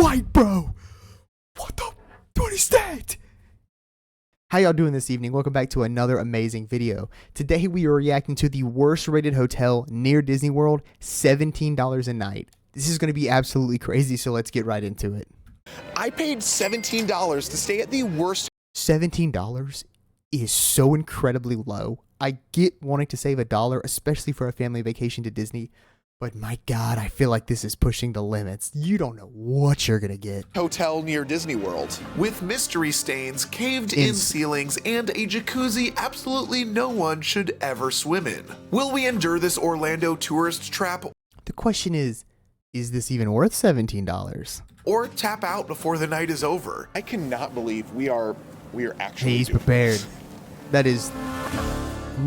light, bro. What is that? How y'all doing this evening? Welcome back to another amazing video. Today we are reacting to the worst rated hotel near Disney World, $17 a night. This is going to be absolutely crazy, so let's get right into it. I paid $17 to stay at the worst. $17 is so incredibly low. I get wanting to save $1, especially for a family vacation to Disney, but my God, I feel like this is pushing the limits. You don't know what you're gonna get. Hotel near Disney World with mystery stains, caved in ceilings, and a jacuzzi absolutely no one should ever swim in. Will we endure this Orlando tourist trap? The question is this even worth $17? Or tap out before the night is over? I cannot believe we are actually. Hey, he's prepared. That is.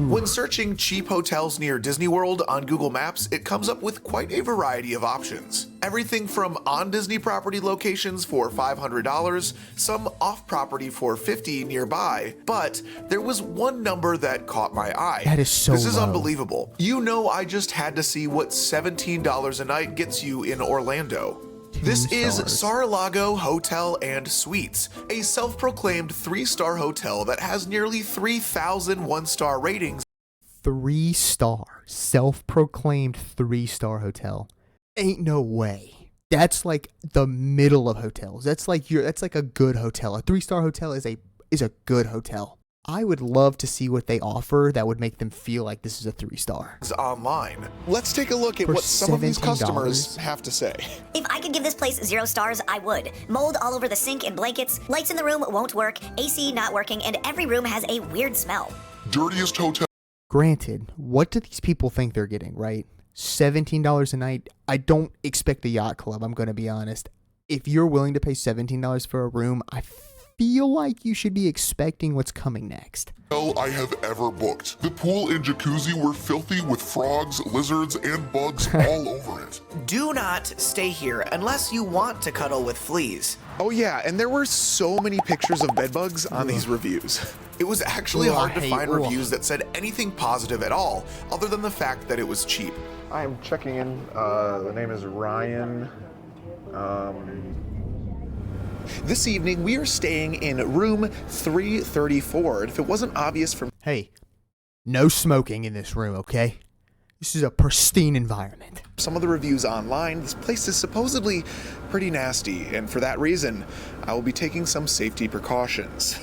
When searching cheap hotels near Disney World on Google Maps, it comes up with quite a variety of options. Everything from on Disney property locations for $500, some off property for $50 nearby, but there was one number that caught my eye. That is so This is low. unbelievable. You know, I just had to see what $17 a night gets you in Orlando. This is Sar-a-Lago Hotel and Suites, a self-proclaimed 3-star hotel that has nearly 3,000 one-star ratings. 3-star, self-proclaimed 3-star hotel. Ain't no way. That's like the middle of hotels. That's like a good hotel. A 3-star hotel is a good hotel. I would love to see what they offer that would make them feel like this is a 3-star. Online. Let's take a look at For what some of these $17? customers have to say. If I could give this place 0 stars, I would. Mold all over the sink and blankets, lights in the room won't work, AC not working, and every room has a weird smell. Dirtiest hotel. Granted, what do these people think they're getting, right? $17 a night. I don't expect the yacht club, I'm going to be honest. If you're willing to pay $17 for a room, I feel like you should be expecting what's coming next. I have ever booked. The pool and jacuzzi were filthy with frogs, lizards, and bugs all over it. Do not stay here unless you want to cuddle with fleas. Oh yeah, and there were so many pictures of bedbugs on these reviews. It was actually hard to find reviews that said anything positive at all, other than the fact that it was cheap. I am checking in. The name is Ryan. This evening, we are staying in room 334. And if it wasn't obvious from Hey, no smoking in this room, okay? This is a pristine environment. some of the reviews online, this place is supposedly pretty nasty, and for that reason, I will be taking some safety precautions.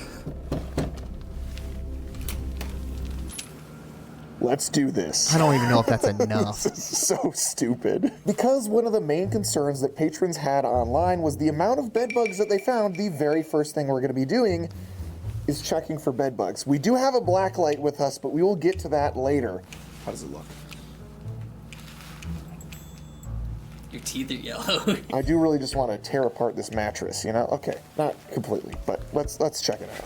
Let's do this. I don't even know if that's enough. This is so stupid. Because one of the main concerns that patrons had online was the amount of bed bugs that they found, the very first thing we're going to be doing is checking for bed bugs. We do have a black light with us, but we will get to that later. How does it look? Your teeth are yellow. I do really just want to tear apart this mattress, you know? Okay, not completely, but let's check it out.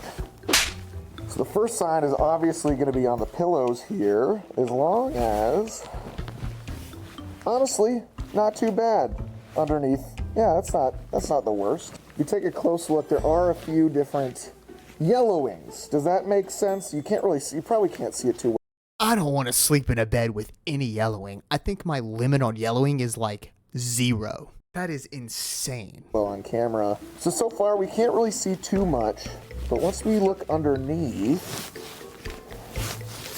So the first sign is obviously going to be on the pillows here, as long as, honestly, not too bad underneath. Yeah, that's not the worst. You take a close look, there are a few different yellowings. Does that make sense? You can't really see, you probably can't see it too well. I don't want to sleep in a bed with any yellowing. I think my limit on yellowing is like 0. That is insane. Well, on camera. So far we can't really see too much, but once we look underneath,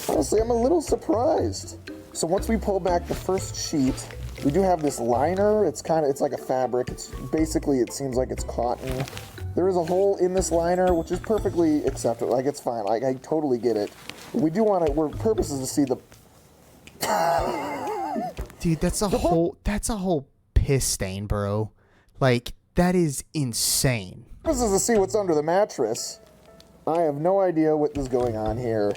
honestly, I'm a little surprised. So once we pull back the first sheet, we do have this liner. It's like a fabric. It's basically, it seems like it's cotton. There is a hole in this liner, which is perfectly acceptable. Like, it's fine. Like, I totally get it. But we do want to, we're purposes to see the. Dude, that's a whole piss stain, bro. Like, that is insane. Purposes to see what's under the mattress. I have no idea what is going on here.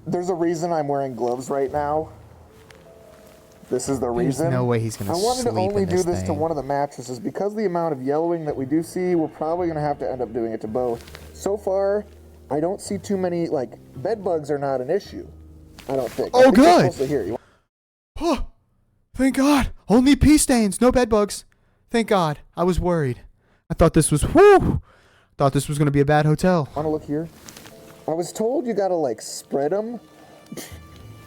There's a reason I'm wearing gloves right now. This is the reason. There's no way he's gonna I wanted to sleep only in do this this to thing. one of the mattresses because the amount of yellowing that we do see, we're probably gonna have to end up doing it to both. So far, I don't see too many, like, bed bugs are not an issue. I don't think. Oh, I think good. they're mostly here. Oh, thank God. Only pee stains, no bed bugs. Thank God. I was worried. I thought this was, thought this was going to be a bad hotel. Want to look here? I was told you gotta, like, spread them.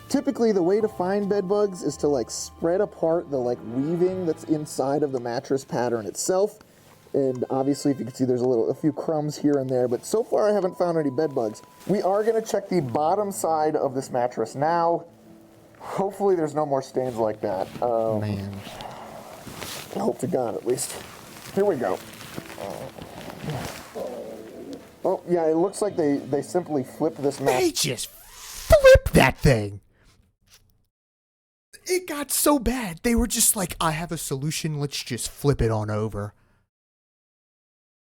Typically, the way to find bed bugs is to like spread apart the like weaving that's inside of the mattress pattern itself. And obviously, if you can see, there's a few crumbs here and there, but so far I haven't found any bed bugs. We are gonna check the bottom side of this mattress now. Hopefully there's no more stains like that. Man. I hope to God, at least. Here we go. Oh, yeah, it looks like they simply flipped this They mattress. just flipped that thing. It got so bad. They were just like, I have a solution. Let's just flip it on over.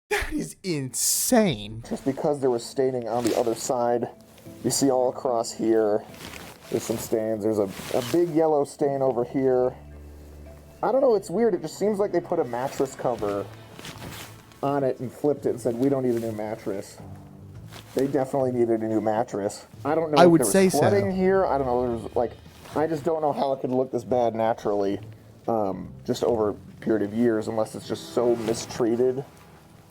That is insane. Just because there was staining on the other side. You see all across here, there's some stains. There's a big yellow stain over here. I don't know, it's weird. It just seems like they put a mattress cover on it and flipped it and said, we don't need a new mattress. They definitely needed a new mattress. I don't know I if would there was say so. flooding here. I don't know. There's like, I just don't know how it could look this bad naturally, just over a period of years, unless it's just so mistreated.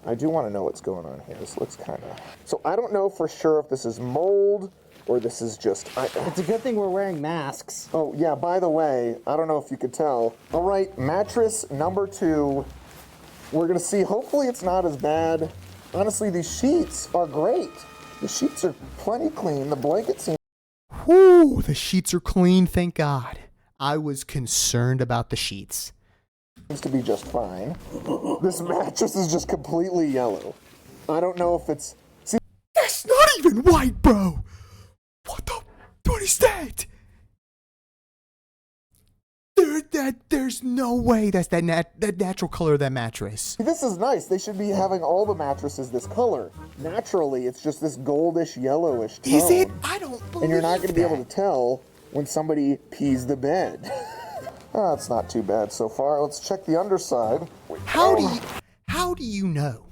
I do want to know what's going on here. This looks kind of... So I don't know for sure if this is mold or this is just... It's a good thing we're wearing masks. Oh, yeah, by the way, I don't know if you could tell. All right, mattress number 2. We're going to see. Hopefully it's not as bad. Honestly, these sheets are great. The sheets are plenty clean. The blanket seems Whew, the sheets are clean, thank God. I was concerned about the sheets. to be just fine. This mattress is just completely yellow. I don't know if it's... See, That's not even white, bro. What is that? There's no way that's that natural color of that mattress. this is nice. They should be having all the mattresses this color. Naturally, it's just this goldish, yellowish tone. Is it? I don't believe And you're not going to be able to that. tell when somebody pees the bed. Oh, it's not too bad so far. Let's check the underside. How do you know?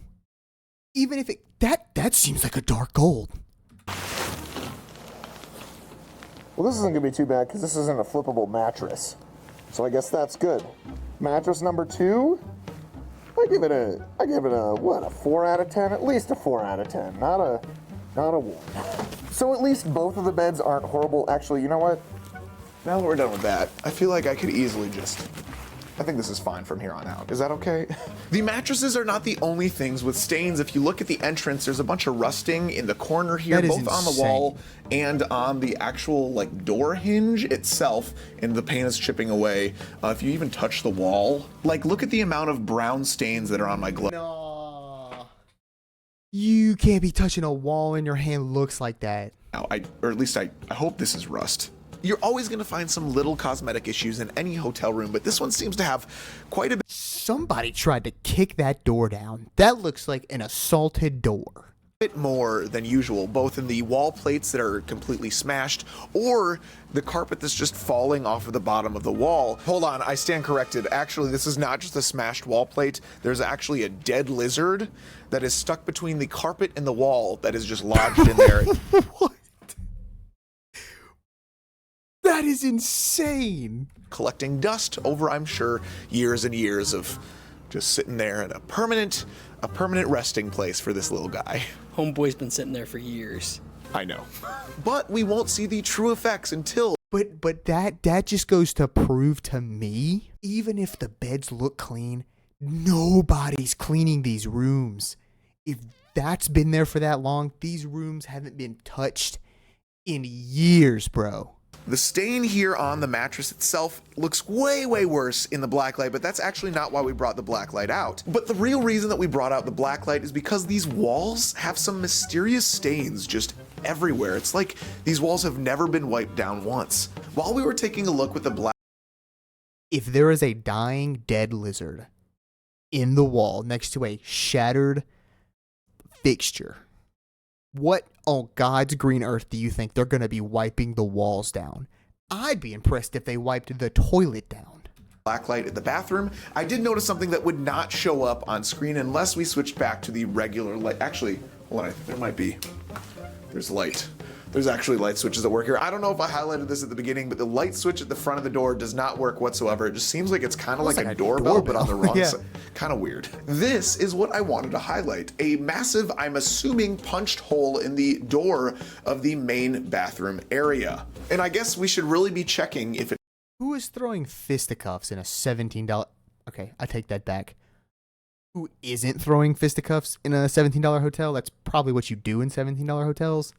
Even if it that seems like a dark gold. Well, this isn't going to be too bad because this isn't a flippable mattress. So I guess that's good. Mattress number 2, I give it a what, a 4 out of 10? At least a 4 out of 10, not a 1. So at least both of the beds aren't horrible. Actually, you know what? Now that we're done with that, I feel like I could easily just... I think this is fine from here on out. Is that okay? The mattresses are not the only things with stains. If you look at the entrance, there's a bunch of rusting in the corner here, That is both on the wall and on the actual like door hinge itself, and the paint is chipping away. If you even touch the wall, like look at the amount of brown stains that are on my glove. No. You can't be touching a wall and your hand looks like that. Now, or at least I hope this is rust. You're always going to find some little cosmetic issues in any hotel room, but this one seems to have quite a bit. Somebody tried to kick that door down. That looks like an assaulted door. Bit more than usual, both in the wall plates that are completely smashed or the carpet that's just falling off of the bottom of the wall. Hold on, I stand corrected. Actually, this is not just a smashed wall plate. There's actually a dead lizard that is stuck between the carpet and the wall that is just lodged in there. What? That is insane. Collecting dust over, I'm sure, years and years of just sitting there in a permanent resting place for this little guy. Homeboy's been sitting there for years. I know. But we won't see the true effects until... But that just goes to prove to me, even if the beds look clean, nobody's cleaning these rooms. If that's been there for that long, these rooms haven't been touched in years, bro. The stain here on the mattress itself looks way, way worse in the black light, but that's actually not why we brought the black light out. But the real reason that we brought out the black light is because these walls have some mysterious stains just everywhere. It's like these walls have never been wiped down once. While we were taking a look with the black... If there is a dying dead lizard in the wall next to a shattered fixture, what on God's green earth do you think they're going to be wiping the walls down? I'd be impressed if they wiped the toilet down. Black light in the bathroom, I did notice something that would not show up on screen unless we switched back to the regular light. Actually, hold on, there might be. There's light. There's actually light switches that work here. I don't know if I highlighted this at the beginning, but the light switch at the front of the door does not work whatsoever. It just seems like it's kind of like a doorbell, but on the wrong Yeah. side. Kind of weird. This is what I wanted to highlight. A massive, I'm assuming, punched hole in the door of the main bathroom area. And I guess we should really be checking if it Who is throwing fisticuffs in a $17? Okay, I take that back. Who isn't throwing fisticuffs in a $17 hotel? That's probably what you do in $17 hotels.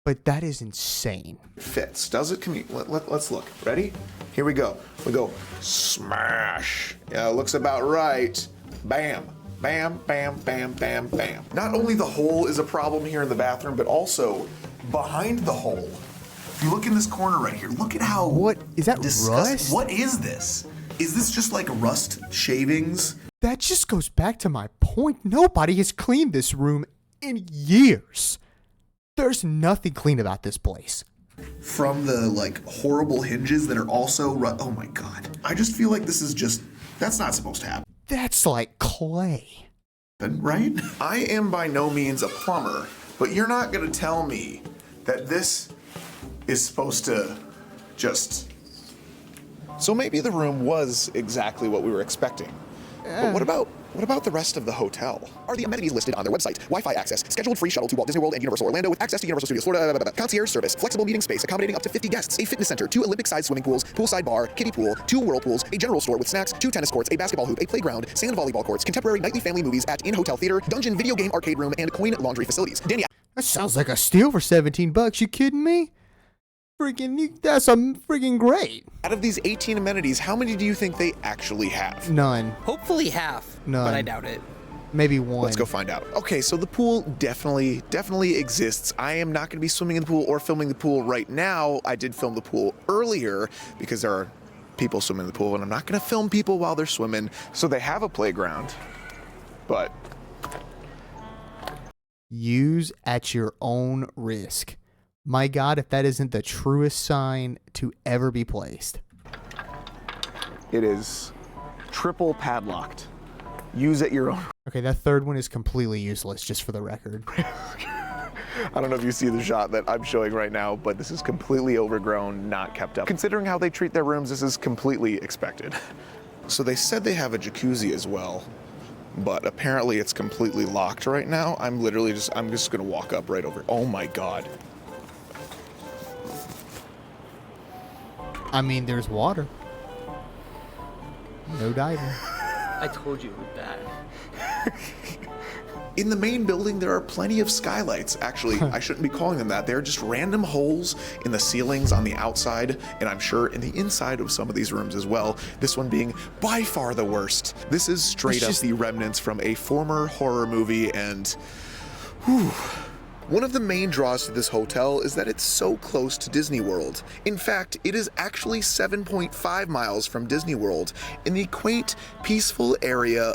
But that is insane. fits. Does it let's look. Ready? Here we go. We go smash. Yeah, looks about right. Bam. Bam, bam, bam, bam, bam. Not only the hole is a problem here in the bathroom, but also behind the hole. If you look in this corner right here, look at how What is that, rust? What is this? Is this just like rust shavings? That just goes back to my point. Nobody has cleaned this room in years. There's nothing clean about this place. From the like horrible hinges that are also oh my god. I just feel like this is just that's not supposed to happen. That's like clay. Right? I am by no means a plumber, but you're not gonna tell me that this is supposed to just. So maybe the room was exactly what we were expecting. But what about the rest of the hotel? Are the amenities listed on their website? Wi-Fi access, scheduled free shuttle to Walt Disney World and Universal Orlando with access to Universal Studios Florida, concierge service, flexible meeting space accommodating up to 50 guests, a fitness center, 2 Olympic-sized swimming pools, poolside bar, kiddie pool, 2 whirlpools, a general store with snacks, 2 tennis courts, a basketball hoop, a playground, sand volleyball courts, contemporary nightly family movies at in-hotel theater, dungeon video game arcade room, and coin laundry facilities. Danny. That sounds like a steal for $17. You kidding me? That's freaking great. Out of these 18 amenities, how many do you think they actually have? None. Hopefully half, None. but I doubt it. Maybe one. Let's go find out. Okay, so the pool definitely exists. I am not going to be swimming in the pool or filming the pool right now. I did film the pool earlier because there are people swimming in the pool, and I'm not going to film people while they're swimming. So they have a playground, but Use at your own risk. My God, if that isn't the truest sign to ever be placed. it is triple padlocked. Use at your own. Okay, that third one is completely useless, just for the record. I don't know if you see the shot that I'm showing right now, but this is completely overgrown, not kept up. Considering how they treat their rooms, this is completely expected. So they said they have a jacuzzi as well, but apparently it's completely locked right now. I'm just gonna walk up right over. Oh my God. I mean, there's water. No diving. I told you it was bad. In the main building, there are plenty of skylights. Actually, I shouldn't be calling them that. They're just random holes in the ceilings on the outside, and I'm sure in the inside of some of these rooms as well. This one being by far the worst. This is straight up the remnants from a former horror movie, and whew. One of the main draws to this hotel is that it's so close to Disney World. In fact, it is actually 7.5 miles from Disney World in the quaint, peaceful area.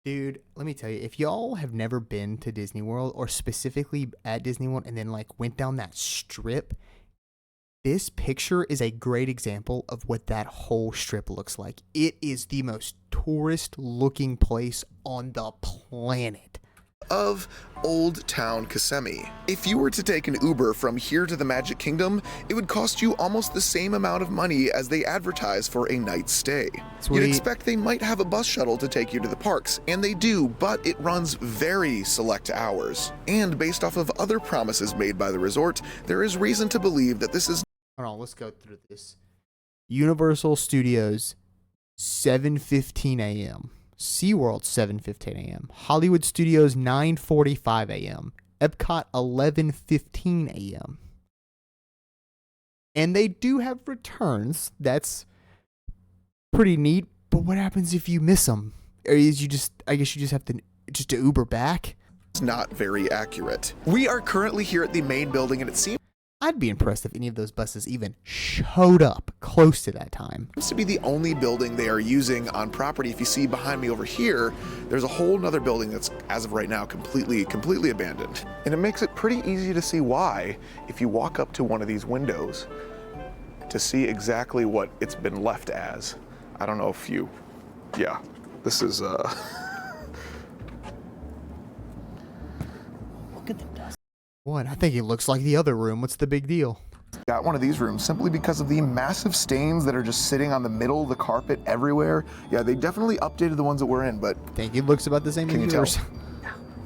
Dude, let me tell you, if y'all have never been to Disney World, or specifically at Disney World, and then like went down that strip, this picture is a great example of what that whole strip looks like. It is the most tourist looking place on the planet. Of Old Town Kissimmee. If you were to take an Uber from here to the Magic Kingdom, it would cost you almost the same amount of money as they advertise for a night's stay. Sweet. You'd expect they might have a bus shuttle to take you to the parks, and they do, but it runs very select hours. And based off of other promises made by the resort, there is reason to believe that this is. Hold on, let's go through this. Universal Studios, 7:15 a.m. SeaWorld, 7:15 a.m. Hollywood Studios, 9:45 a.m. Epcot, 11:15 a.m. And they do have returns. That's pretty neat. But what happens if you miss them? Or is I guess you just have to Uber back? not very accurate. We are currently here at the main building, and it seems I'd be impressed if any of those buses even showed up close to that time. to be the only building they are using on property. If you see behind me over here, there's a whole nother building that's, as of right now, completely abandoned. And it makes it pretty easy to see why if you walk up to one of these windows to see exactly what it's been left as. I don't know if you, yeah, this is, Look at the dust. What? I think it looks like the other room. What's the big deal? Got one of these rooms simply because of the massive stains that are just sitting on the middle of the carpet everywhere. Yeah, they definitely updated the ones that we're in, but I think it looks about the same Can as you tell? yours.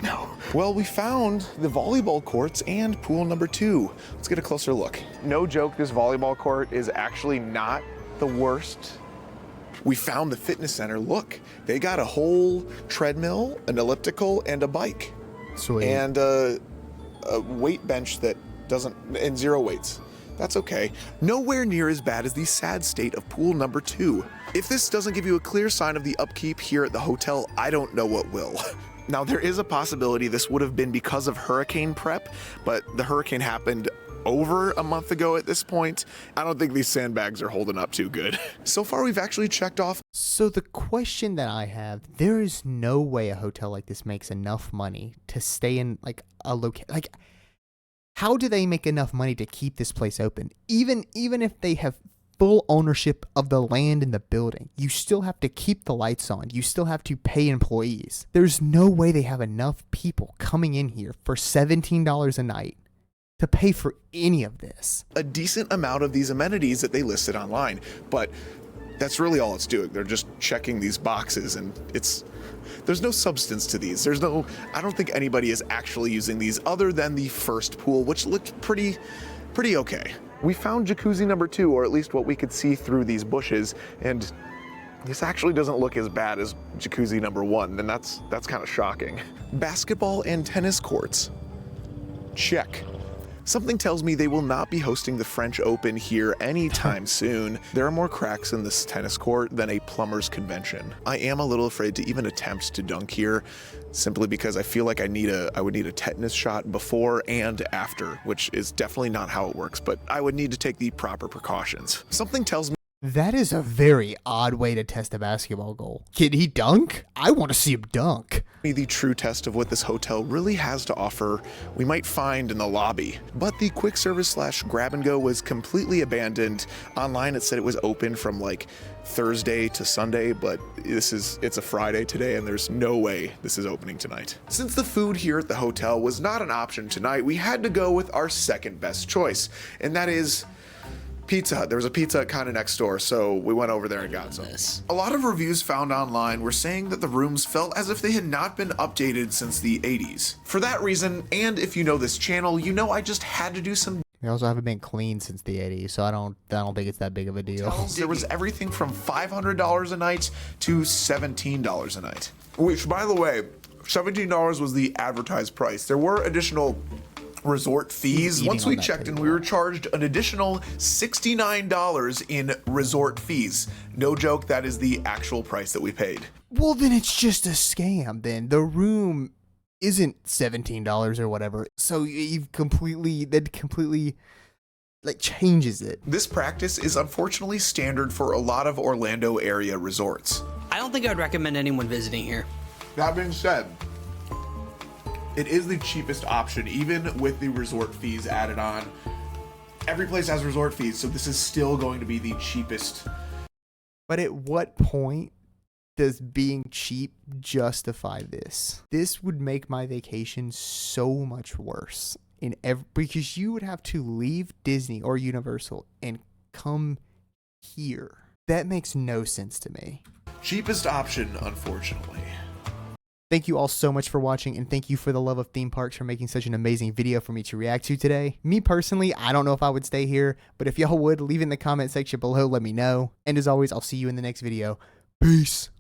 no. Well, we found the volleyball courts and pool number 2. Let's get a closer look. No joke, this volleyball court is actually not the worst. We found the fitness center. Look, they got a whole treadmill, an elliptical, and a bike. Sweet. And a weight bench that doesn't, and 0 weights. That's okay. Nowhere near as bad as the sad state of pool number 2. If this doesn't give you a clear sign of the upkeep here at the hotel, I don't know what will. Now, there is a possibility this would have been because of hurricane prep, but the hurricane happened over a month ago at this point. I don't think these sandbags are holding up too good. So far, we've actually checked off. So the question that I have, there is no way a hotel like this makes enough money to stay in like a like how do they make enough money to keep this place open? Even if they have full ownership of the land and the building, you still have to keep the lights on. You still have to pay employees. There's no way they have enough people coming in here for $17 a night to pay for any of this. A decent amount of these amenities that they listed online, but that's really all it's doing. They're just checking these boxes, and there's no substance to these. I don't think anybody is actually using these other than the first pool, which looked pretty okay. We found jacuzzi number 2, or at least what we could see through these bushes, and this actually doesn't look as bad as jacuzzi number 1, and that's kind of shocking. Basketball and tennis courts. Check. Something tells me they will not be hosting the French Open here anytime soon. There are more cracks in this tennis court than a plumber's convention. I am a little afraid to even attempt to dunk here, simply because I feel like I would need a tetanus shot before and after, which is definitely not how it works, but I would need to take the proper precautions. Something tells me That is a very odd way to test a basketball goal. Can he dunk? I want to see him dunk. the true test of what this hotel really has to offer we might find in the lobby. But the quick service / grab and go was completely abandoned. Online it said it was open from like Thursday to Sunday, but it's a Friday today and there's no way this is opening tonight. Since the food here at the hotel was not an option tonight, we had to go with our second best choice, and that is Pizza Hut. There was a Pizza Hut kind of next door, so we went over there and got some. A lot of reviews found online were saying that the rooms felt as if they had not been updated since the 80s. For that reason, and if you know this channel, you know I just had to do some They also haven't been clean since the 80s, so I don't think it's that big of a deal. There was everything from $500 a night to $17 a night. Which, by the way, $17 was the advertised price. There were additional resort fees. Once we checked in, we were charged an additional $69 in resort fees. No joke, that is the actual price that we paid. Well, then it's just a scam then. The room isn't $17 or whatever. So that completely like changes it. This practice is unfortunately standard for a lot of Orlando area resorts. I don't think I'd recommend anyone visiting here. That being said, it is the cheapest option, even with the resort fees added on. Every place has resort fees, so this is still going to be the cheapest. But at what point does being cheap justify this? This would make my vacation so much worse because you would have to leave Disney or Universal and come here. That makes no sense to me. Cheapest option, unfortunately. Thank you all so much for watching, and thank you for the love of theme parks for making such an amazing video for me to react to today. Me personally, I don't know if I would stay here, but if y'all would, leave in the comment section below, let me know. And as always, I'll see you in the next video. Peace.